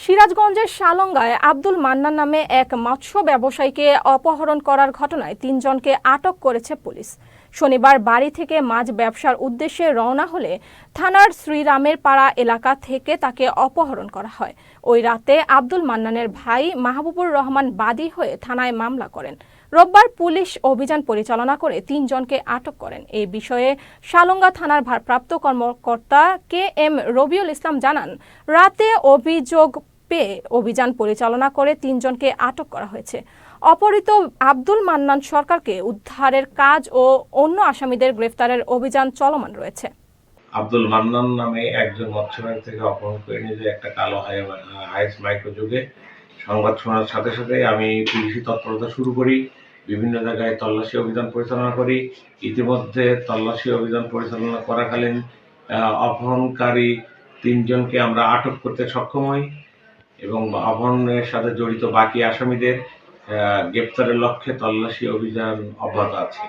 সিরাজগঞ্জের শালঙ্গায় আব্দুল মান্নান নামে এক মৎস্য ব্যবসায়ীকে অপহরণ করার ঘটনায় ৩ জনকে আটক করেছে পুলিশ। শনিবার বাড়ি থেকে মাছ ব্যবসার উদ্দেশ্যে রওনা হলে থানার শ্রীরামের পাড়া এলাকা থেকে তাকে অপহরণ করা হয়। ওই রাতে আব্দুল মান্নানের ভাই মাহবুবুর রহমান বাদী হয়ে থানায় মামলা করেন। রোববার পুলিশ অভিযান পরিচালনা করে ৩ জনকে আটক করেন। এই বিষয়ে শালঙ্গা থানার ভারপ্রাপ্ত কর্মকর্তা KM রবিউল ইসলাম জানান, রাতে অভিযোগ পেয়ে অভিযান পরিচালনা করে ৩ জনকে আটক করা হয়েছে। অপহৃত আব্দুল মান্নান সরকারকে উদ্ধারের কাজ ও অন্য আসামিদের গ্রেফতারের অভিযান চলমান রয়েছে। আব্দুল মান্নান নামে একজন মৎস্যব্যবসায়ী থেকে অপহরণ করে নিয়ে যে একটা কালো হাইস মাইক্রোযোগে সংবাদ শোনার সাথে সাথে আমি পুলিশি তৎপরতা শুরু করি। বিভিন্ন জায়গায় তল্লাশি অভিযান পরিচালনা করি। ইতিমধ্যে তল্লাশি অভিযান পরিচালনা করাকালীন অপহরণকারী ৩ জনকে আমরা আটক করতে সক্ষম হই এবং অপহরণের সাথে জড়িত বাকি আসামিদের গ্রেপ্তারের লক্ষ্যে তল্লাশি অভিযান অব্যাহত আছে।